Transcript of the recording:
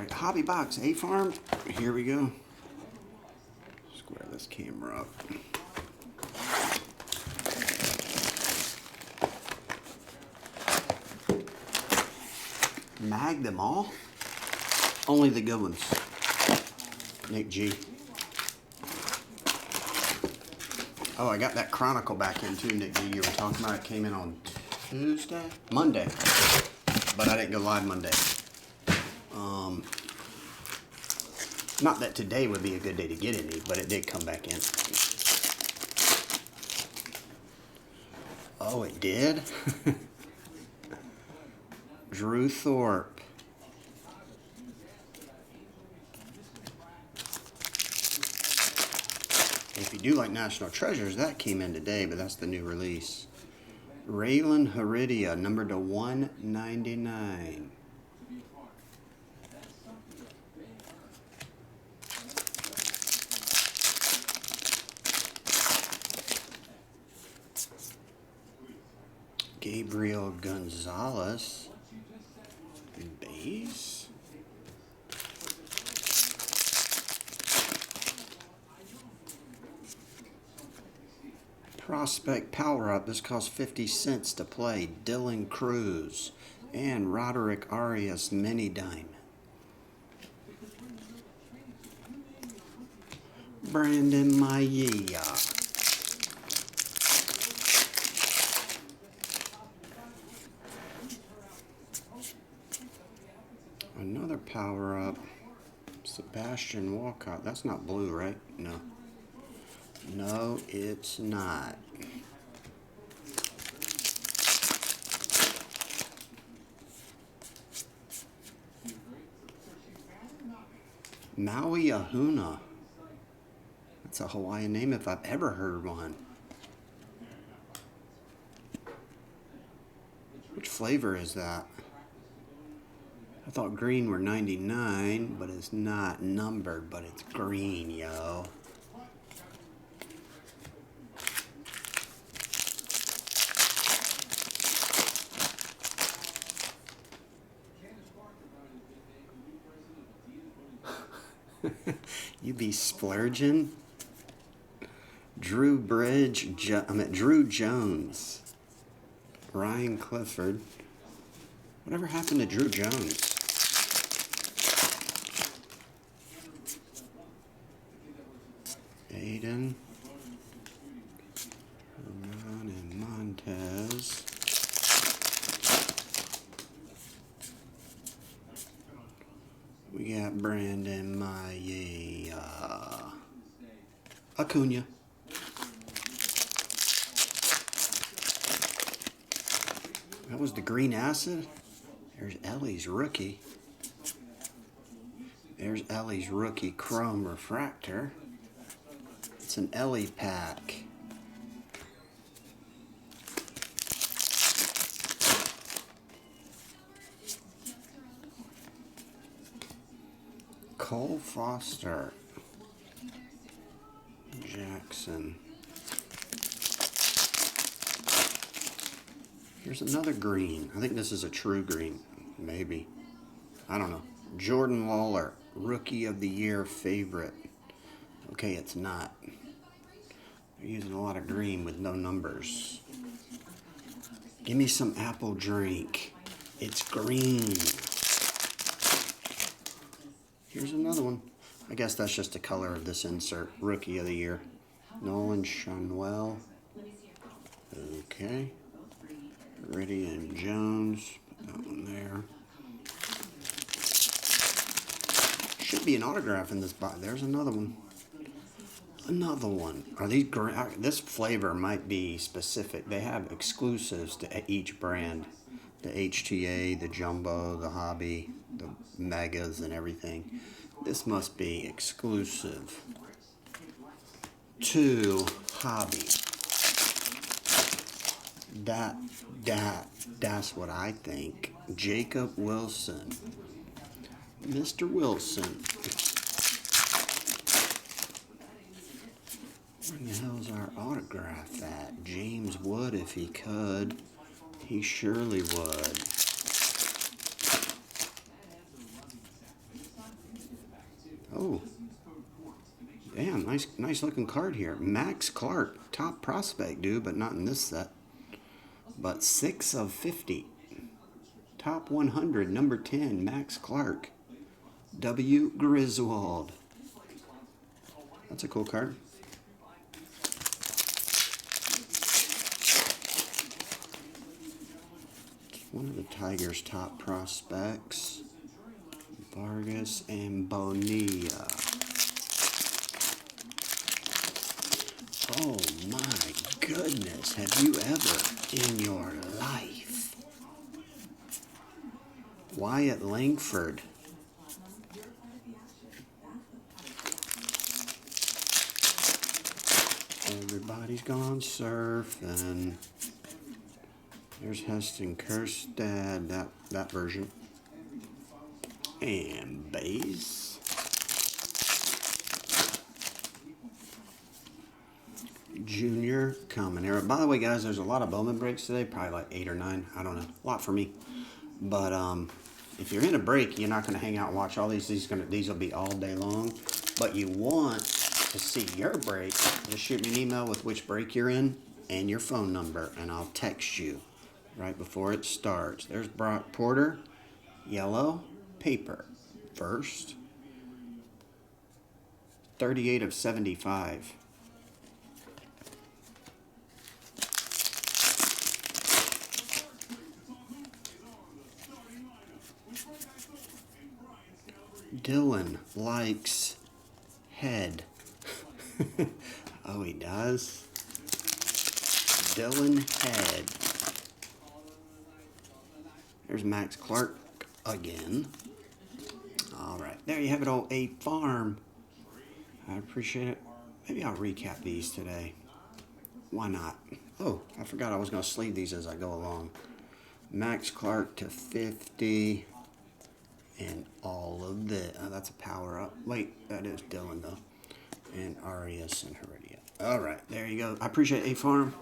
Alright, hobby box, A-Farm. Here we go. Square this camera up. Mag them all? Only the good ones. Nick G. Oh, I got that Chronicle back in too, Nick G. You were talking about it. Came in on Monday. But I didn't go live Monday. Not that today would be a good day to get any, but it did come back in. Oh, it did? Drew Thorpe. If you do like National Treasures, that came in today, but that's the new release. Raylan Heredia, numbered to 199. Gabriel Gonzalez, base. Prospect Power Up. This costs 50 cents to play. Dylan Cruz and Roderick Arias Mini Dime. Brandon Mayea. Another Power Up. Sebastian Walcott. That's not blue, right? No. No, it's not. Maui Ahuna. That's a Hawaiian name if I've ever heard one. Which flavor is that? I thought green were 99, but it's not numbered, but it's green, yo. You be splurging? Drew Jones. Ryan Clifford. Whatever happened to Drew Jones? Aiden. Herman and Montez. We got Brandon Mayea. Acuna. That was the green acid. There's Ellie's rookie. There's Ellie's rookie chrome refractor. It's an Ellie pack. Cole Foster. Jackson. Here's another green. I think this is a true green. Maybe. I don't know. Jordan Lawler. Rookie of the Year favorite. Okay, it's not. They're using a lot of green with no numbers. Give me some apple drink. It's green. Here's another one. I guess that's just the color of this insert. Rookie of the Year. Nolan Schanuel. Okay. Reddy and Jones. Put that one there. Should be an autograph in this box. There's another one. Another one. Are these this flavor might be specific. They have exclusives to each brand. The HTA, the Jumbo, the Hobby, the Megas, and everything. This must be exclusive to Hobby. That's what I think. Jacob Wilson. Mr. Wilson. Where the hell's our autograph at? James Wood, if he could. He surely would. Oh, damn, nice looking card here. Max Clark, top prospect, dude, but not in this set. But 6 of 50. Top 100, number 10, Max Clark. W. Griswold. That's a cool card. It's one of the Tigers' top prospects. Vargas and Bonilla. Oh my goodness, have you ever in your life? Wyatt Langford. Everybody's gone surfing. There's Heston Kjerstad, that version. And base. Junior Caminero. By the way, guys, there's a lot of Bowman breaks today. Probably like 8 or 9. I don't know. A lot for me. But if you're in a break, you're not going to hang out and watch all these. These will be all day long. But you want to see your break, just shoot me an email with which break you're in and your phone number, and I'll text you right before it starts. There's Brock Porter, yellow, paper, first, 38 of 75. Dylan likes head. Oh, he does? Dylan Head. There's Max Clark again. All right, there you have it, old A Farm. I appreciate it. Maybe I'll recap these today. Why not? Oh, I forgot I was going to sleeve these as I go along. Max Clark to 50. And all of this. Oh, that's a power up. Wait, that is Dylan, though. And Arias and Heredia. All right, there you go. I appreciate A Farm.